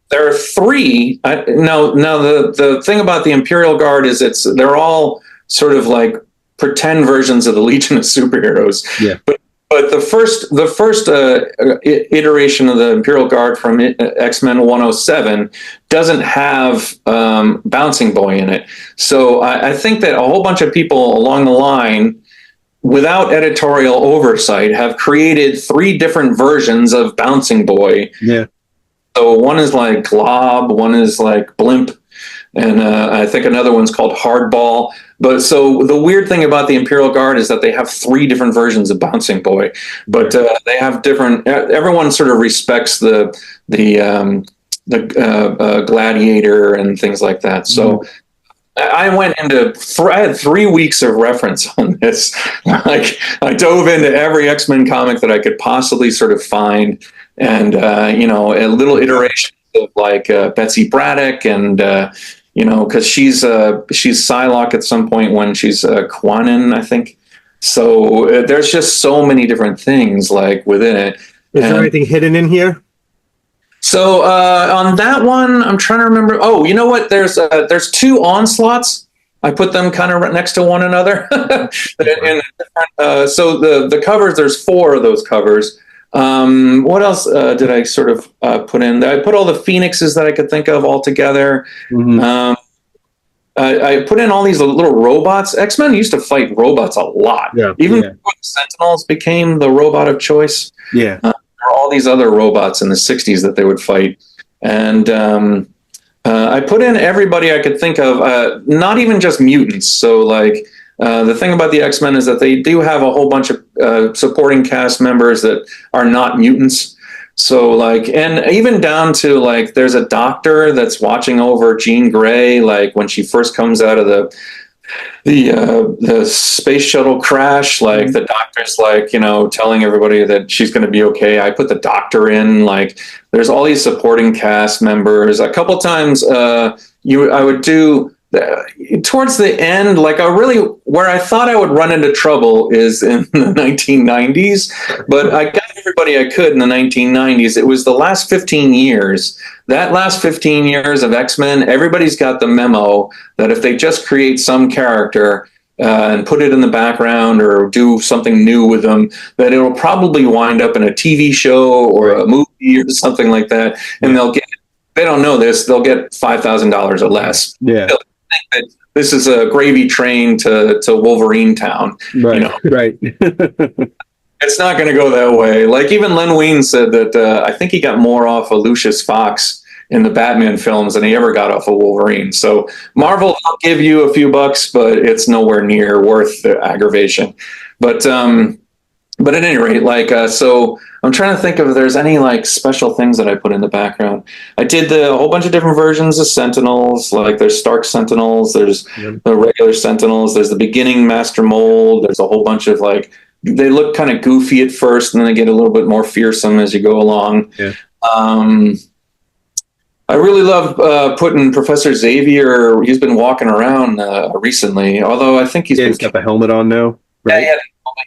There are 3. Now the thing about the Imperial Guard is they're all sort of like pretend versions of the Legion of Superheroes. Yeah. But the first iteration of the Imperial Guard from X-Men 107 doesn't have Bouncing Boy in it. So I think that a whole bunch of people along the line, without editorial oversight, have created 3 different versions of Bouncing Boy. Yeah. So one is like Glob, one is like Blimp, and I think another one's called Hardball. But so the weird thing about the Imperial Guard is that they have 3 different versions of Bouncing Boy, but they have different. Everyone sort of respects the Gladiator and things like that. So I went into. I had 3 weeks of reference on this. Like, I dove into every X-Men comic that I could possibly sort of find, and a little iteration of like Betsy Braddock and. Because she's Psylocke at some point when she's Quanon, I think. So there's just so many different things like within it. Is there anything hidden in here? So on that one, I'm trying to remember. Oh, you know what? There's 2 onslaughts. I put them kind of right next to one another. So the covers, there's 4 of those covers. What else did I sort of put in? I put all the Phoenixes that I could think of all together. I put in all these little robots. X-Men used to fight robots a lot. Even before the Sentinels became the robot of choice. There were all these other robots in the 60s that they would fight. And I put in everybody I could think of, not even just mutants. So like, the thing about the X-Men is that they do have a whole bunch of supporting cast members that are not mutants. So like, and even down to like, there's a doctor that's watching over Jean Grey, like when she first comes out of the the space shuttle crash, like the doctor's like, telling everybody that she's going to be okay. I put the doctor in, like there's all these supporting cast members. A couple times I would do towards the end, like where I thought I would run into trouble is in the 1990s, but I got everybody I could in the 1990s. It was the last 15 years. That last 15 years of X-Men, everybody's got the memo that if they just create some character and put it in the background or do something new with them, that it'll probably wind up in a TV show or a movie or something like that. And they don't know this, they'll get $5,000 or less. Yeah. They'll think that this is a gravy train to Wolverine Town. Right. Right. It's not going to go that way. Like even Len Wein said that I think he got more off of Lucius Fox in the Batman films than he ever got off of Wolverine. So Marvel, I'll give you a few bucks, but it's nowhere near worth the aggravation. But at any rate, so I'm trying to think if there's any like special things that I put in the background. I did a whole bunch of different versions of Sentinels. Like there's Stark Sentinels, there's the regular Sentinels, there's the beginning Master Mold. There's a whole bunch of they look kind of goofy at first, and then they get a little bit more fearsome as you go along. Yeah. I really love putting Professor Xavier. He's been walking around recently, although I think he's got the helmet on now. Right?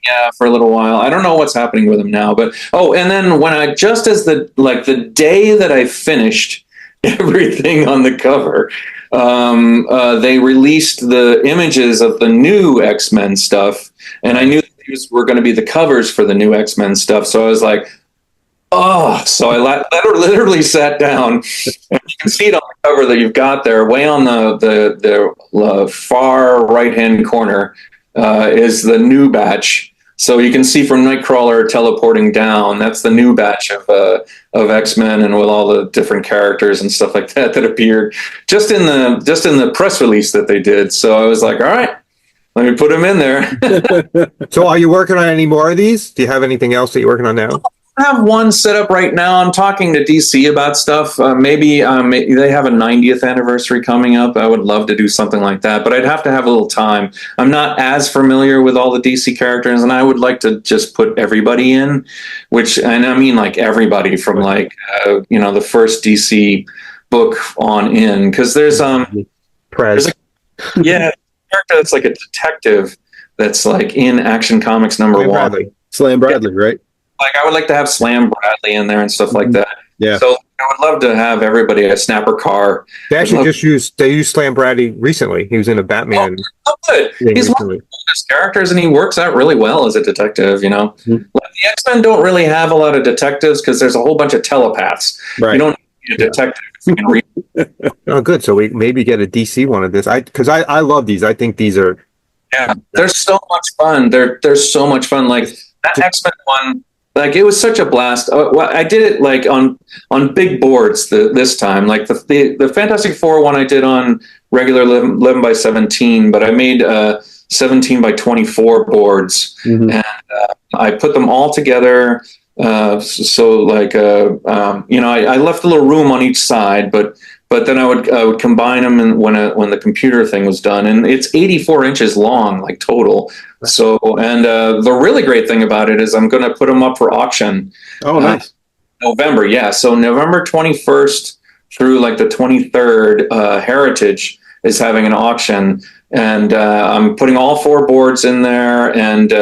Yeah, for a little while. I don't know what's happening with him now, but and then when just as the day that I finished everything on the cover, they released the images of the new X-Men stuff, and I knew that these were going to be the covers for the new X-Men stuff. So I was like, oh, so I literally sat down, and you can see it on the cover that you've got there, way on the far right-hand corner is the new batch. So you can see from Nightcrawler teleporting down. That's the new batch of X-Men, and with all the different characters and stuff like that appeared just in the press release that they did. So I was like, all right, let me put them in there. So are you working on any more of these? Do you have anything else that you're working on now? I have one set up right now. I'm talking to DC about stuff. Maybe they have a 90th anniversary coming up. I would love to do something like that, but I'd have to have a little time. I'm not as familiar with all the DC characters, and I would like to just put everybody in, and I mean like everybody from the first DC book on in, because there's Prez. character that's like a detective that's like in Action Comics #1. Slam Bradley, right? Like I would like to have Slam Bradley in there and stuff like that. Yeah. So I would love to have everybody a Snapper Carr. They actually used Slam Bradley recently. He was in a Batman. Oh, good. He's one of the oldest characters, and he works out really well as a detective. Like the X-Men don't really have a lot of detectives because there's a whole bunch of telepaths. Right. You don't need a detective. You can read. Oh, good. So we maybe get a DC one of this. Because I love these. I think these are. Yeah, they're so much fun. They're so much fun. Like that X-Men one. Like it was such a blast. I did it like on big boards this time. Like the Fantastic Four one I did on regular 11 by 17, but I made 17 by 24 boards, and I put them all together. I left a little room on each side, but then I would combine them, and when the computer thing was done, and it's 84 inches long, like total. So, and the really great thing about it is I'm going to put them up for auction. Oh, nice. November, yeah. So November 21st through like the 23rd, Heritage is having an auction, and I'm putting all 4 boards in there, and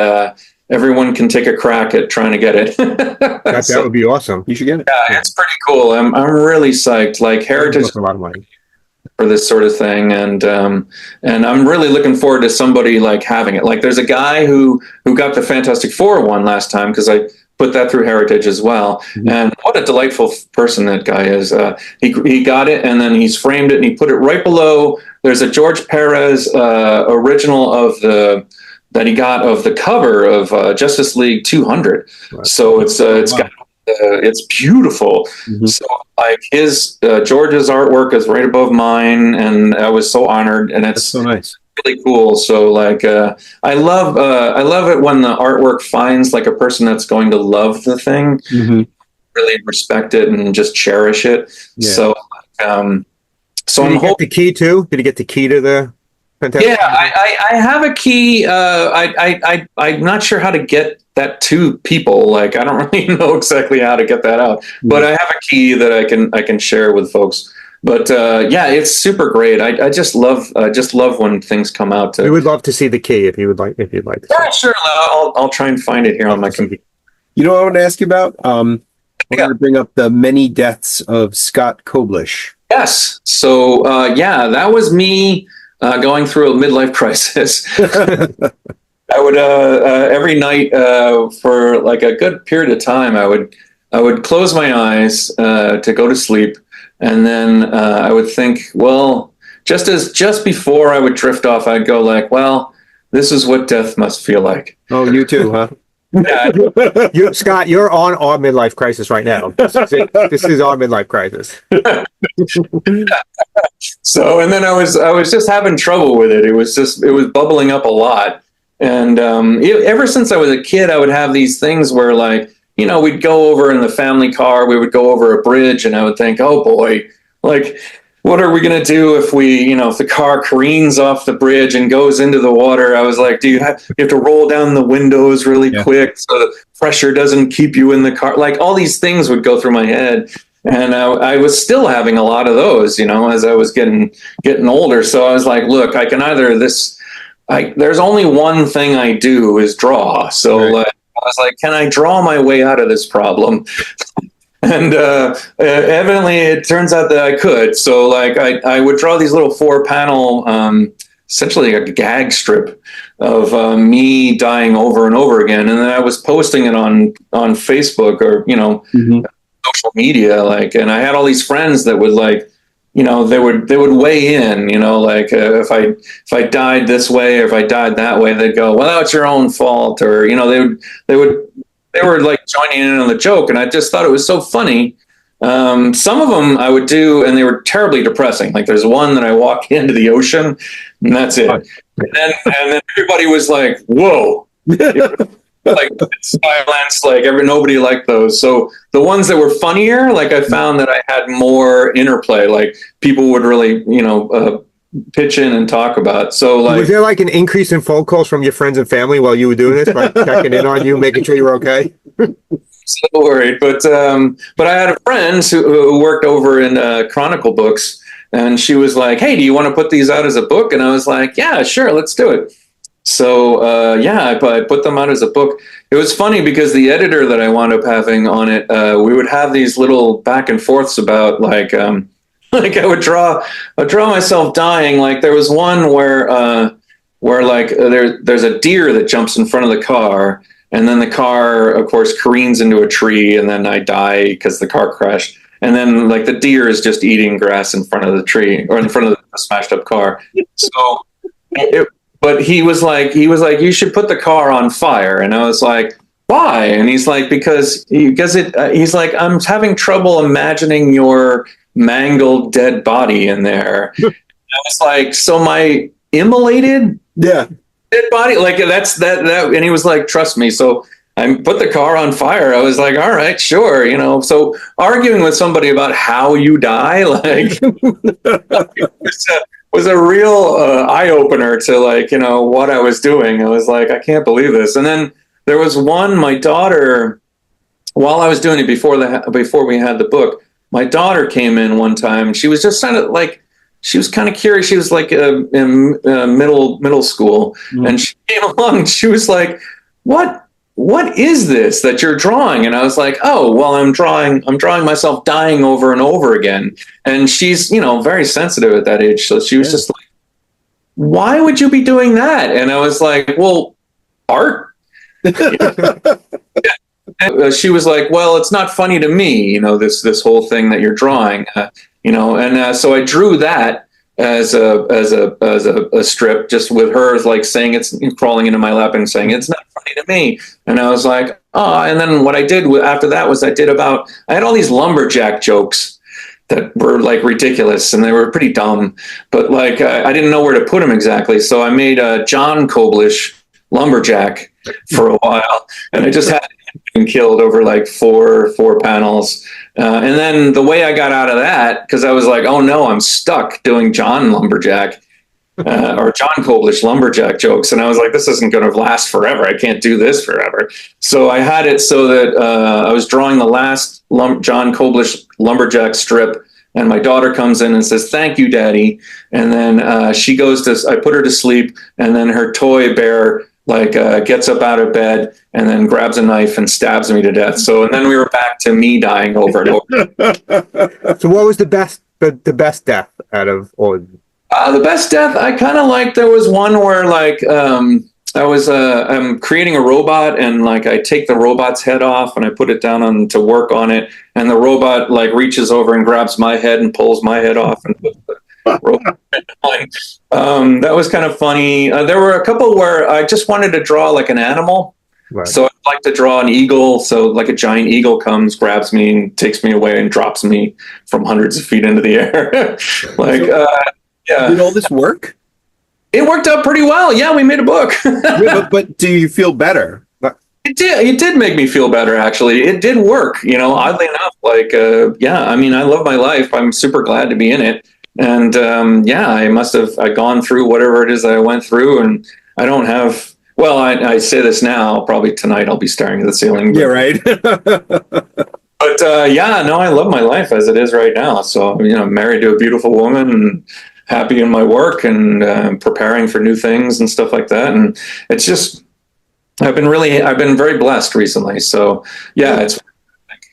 everyone can take a crack at trying to get it. That would be awesome. You should get it. Yeah, it's pretty cool. I'm really psyched. Like Heritage a lot of money for this sort of thing, and I'm really looking forward to somebody like having it. Like there's a guy who got the Fantastic Four one last time because I put that through Heritage as well. And what a delightful person that guy is. He got it, and then he's framed it, and he put it right below. There's a George Perez original that he got of the cover of Justice League 200. Right. So it's beautiful. So like his George's artwork is right above mine, and I was so honored, and it's so nice. Really cool. So like I love it when the artwork finds like a person that's going to love the thing, really respect it and just cherish it. Yeah. So so I'm hoping the key too. Did you get the key to the Fantastic. Yeah, I have a key. I'm not sure how to get that to people. Like, I don't really know exactly how to get that out, but I have a key that I can share with folks. But yeah, it's super great. I just love when things come out. We would love to see the key if you'd like to. Yeah, sure. I'll try and find it here on my computer. You know what I want to ask you about? I wanted to bring up the many deaths of Scott Koblish. Yes. So yeah, that was me going through a midlife crisis. I would every night for like a good period of time, I would close my eyes to go to sleep, and then I would think, well, just before I would drift off, I'd go like, well, this is what death must feel like. Oh, you too, huh? Yeah. Scott, you're on our midlife crisis right now. This is our midlife crisis. So, and then I was just having trouble with it. It was bubbling up a lot. And ever since I was a kid, I would have these things where, like, you know, we'd go over in the family car, we would go over a bridge, and I would think, oh boy, like, what are we going to do if if the car careens off the bridge and goes into the water? I was like, you have to roll down the windows really quick so the pressure doesn't keep you in the car. Like, all these things would go through my head. And I was still having a lot of those, as I was getting older. So I was like, look, I can there's only one thing I do is draw. So I was like, can I draw my way out of this problem? And evidently, it turns out that I could. So, like, I would draw these little 4-panel, essentially a gag strip of me dying over and over again, and then I was posting it on Facebook or social media, like, and I had all these friends that would they would weigh in, if I died this way or if I died that way, they'd go, well, that's your own fault, or they were like joining in on the joke, and I just thought it was so funny. Some of them I would do, and they were terribly depressing. Like, there's one that I walk into the ocean, and that's it. And then everybody was like, "Whoa!" Like, silence. Like, nobody liked those. So the ones that were funnier, like, I found that I had more interplay. Like, people would really, pitch in and talk about. So, like, was there like an increase in phone calls from your friends and family while you were doing this, like checking in on you, making sure you're okay? So worried, but I had a friend who worked over in Chronicle Books, and she was like, "Hey, do you want to put these out as a book?" And I was like, "Yeah, sure, let's do it." So I put them out as a book. It was funny because the editor that I wound up having on it, we would have these little back and forths about like I would draw myself dying. Like, there was one where like there's a deer that jumps in front of the car, and then the car, of course, careens into a tree, and then I die because the car crashed. And then, like, the deer is just eating grass in front of the tree or in front of the smashed up car. So, but he was like, you should put the car on fire, and I was like, why? And he's like, because he's like, I'm having trouble imagining your mangled dead body in there. I was like, so my immolated dead body, like, that's that, and he was like, trust me. So I put the car on fire. I was like, all right, sure. So arguing with somebody about how you die, like, was a real eye-opener to, like, what I was doing. I was like, I can't believe this. And then there was one, my daughter, while I was doing it before we had the book, my daughter came in one time. She was just kind of curious. She was like in middle school, and she came along. And she was like, "What is this that you're drawing?" And I was like, "Oh, well, I'm drawing myself dying over and over again." And she's very sensitive at that age, so she was just like, "Why would you be doing that?" And I was like, "Well, art." She was like, well, it's not funny to me, this whole thing that you're drawing, and so I drew that as a strip, just with her, like, saying, it's crawling into my lap and saying, it's not funny to me. And I was like, oh, and then what I did after that was I had all these lumberjack jokes that were, like, ridiculous, and they were pretty dumb, but, like, I didn't know where to put them exactly. So I made John Koblish lumberjack for a while, and I just had been killed over like four panels, and then the way I got out of that, because I was like, oh no, I'm stuck doing John Lumberjack, or John Koblish lumberjack jokes. And I was like, this isn't going to last forever. I can't do this forever. So I had it so that I was drawing the last John Koblish lumberjack strip. And my daughter comes in and says, "Thank you, Daddy." And then she goes to, I put her to sleep. And then her toy bear gets up out of bed and then grabs a knife and stabs me to death. So, and then we were back to me dying over and over. So what was the best death out of all of them? The best death, I kind of like, there was one where I'm creating a robot and I take the robot's head off and I put it down to work on it. And the robot reaches over and grabs my head and pulls my head off and puts the robot on. That was kind of funny. There were a couple where I just wanted to draw an animal. Right. So I'd like to draw an eagle. So a giant eagle comes, grabs me and takes me away and drops me from hundreds of feet into the air. Yeah. Did all this work? It worked out pretty well. Yeah, we made a book. Yeah, but do you feel better? It did. It did make me feel better, actually. It did work, oddly enough. I love my life. I'm super glad to be in it. And I must have gone through whatever it is that I went through. And I don't have, well, I say this now, probably tonight I'll be staring at the ceiling. Yeah, right. But I love my life as it is right now. So, I'm married to a beautiful woman and happy in my work and preparing for new things and stuff like that. And it's just, I've been very blessed recently. So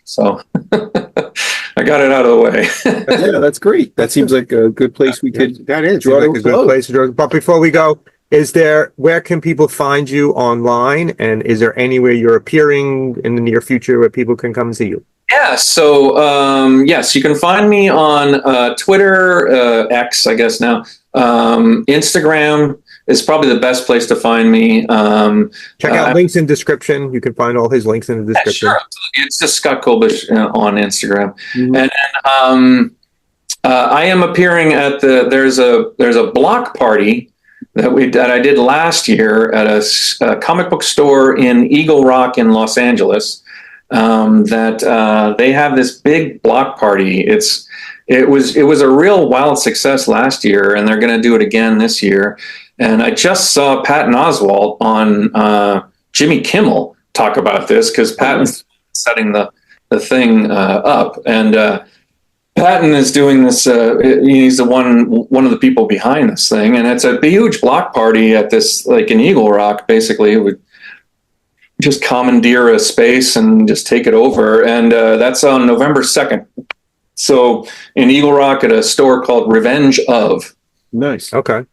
so I got it out of the way. Yeah, that's great. That seems like a good place we could. That is a good place to draw. But before we go, where can people find you online? And is there anywhere you're appearing in the near future where people can come and see you? Yeah, so yes, you can find me on Twitter, X, I guess now. Instagram is probably the best place to find me. Check out links in description. You can find all his links in the description. Sure, it's just Scott Koblish on Instagram. Mm-hmm. And I am appearing at there's a block party that I did last year at a comic book store in Eagle Rock in Los Angeles. That they have this big block party. It was a real wild success last year, and they're going to do it again this year. And I just saw Patton Oswalt on Jimmy Kimmel talk about this because Patton's setting the thing up, and Patton is doing this. He's the one of the people behind this thing, and it's a huge block party at this in Eagle Rock. Basically, it would just commandeer a space and just take it over. And that's on November 2nd. So in Eagle Rock at a store called Revenge of. Nice. Okay.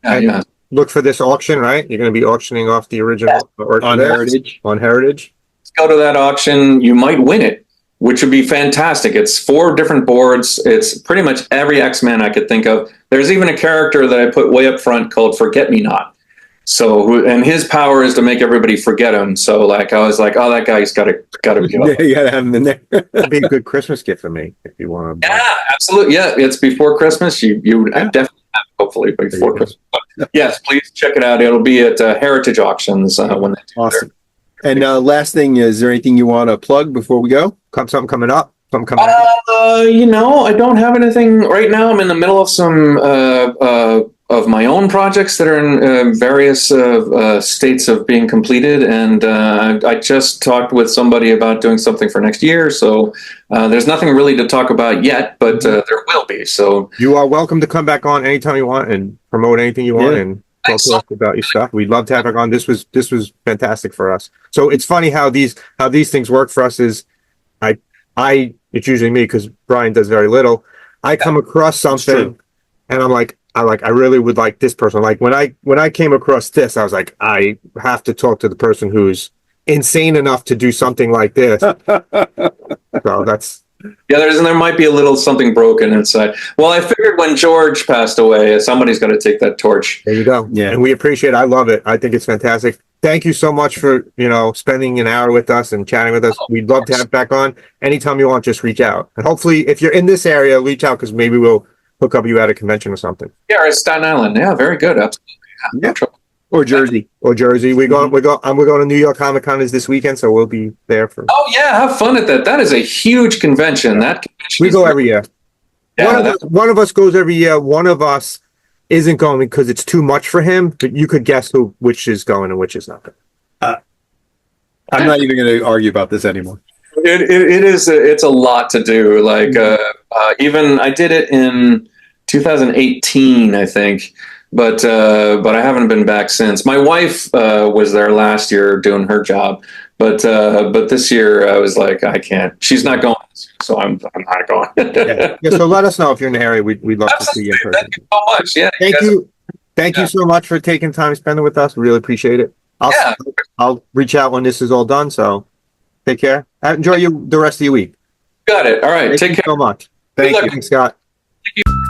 Yeah. Look for this auction, right? You're going to be auctioning off the original on Heritage. On Heritage. Let's go to that auction. You might win it, which would be fantastic. It's 4 different boards. It's pretty much every X-Men I could think of. There's even a character that I put way up front called Forget-Me-Not. So, and his power is to make everybody forget him. So, I was like, oh, that guy's got to be up. Yeah, you got to have him in there. That'd be a good Christmas gift for me if you want to. Yeah, absolutely. Yeah, it's before Christmas. You definitely have, hopefully before Christmas. But yes, please check it out. It'll be at Heritage Auctions when they do. Awesome. And last thing, is there anything you want to plug before we go? Something coming up? I don't have anything right now. I'm in the middle of some of my own projects that are in various states of being completed, and I just talked with somebody about doing something for next year. So there's nothing really to talk about yet, but there will be. So you are welcome to come back on anytime you want and promote anything you want and talk to us about your stuff. We'd love to have you on. This was fantastic for us. So it's funny how these things work for us. Is it's usually me because Brian does very little. I come across something and I'm like, I really would like this person. Like when I came across this, I was like, I have to talk to the person who's insane enough to do something like this. So that's there might be a little something broken inside. Well, I figured when George passed away, somebody's got to take that torch. There you go. Yeah, and we appreciate it. I love it. I think it's fantastic. Thank you so much for spending an hour with us and chatting with us. We'd love to have you back on anytime you want. Just reach out, and hopefully, if you're in this area, reach out because maybe we'll hook up you at a convention or something. Yeah, or Staten Island. Yeah, very good. Absolutely. Yeah. Or Jersey. We're going to New York Comic Con this weekend, so we'll be there for. Oh yeah, have fun at that. That is a huge convention. That convention we go every year. Yeah, one of us goes every year. One of us isn't going because it's too much for him, but you could guess which is going and which is not going. I'm not even going to argue about this anymore. It is it's a lot to do. Like even I did it in 2018, I think, but I haven't been back since. My wife was there last year doing her job, but this year I was like, I can't. She's not going, so I'm not going. Yeah. So let us know if you're in the area. We'd love to see you in person. Thank you so much. Yeah. Thank you so much for taking time spending with us. We really appreciate it. I'll reach out when this is all done. So take care. Enjoy the rest of your week. Got it. All right. Take care so much. Thank you. Thanks, Scott. Thank you.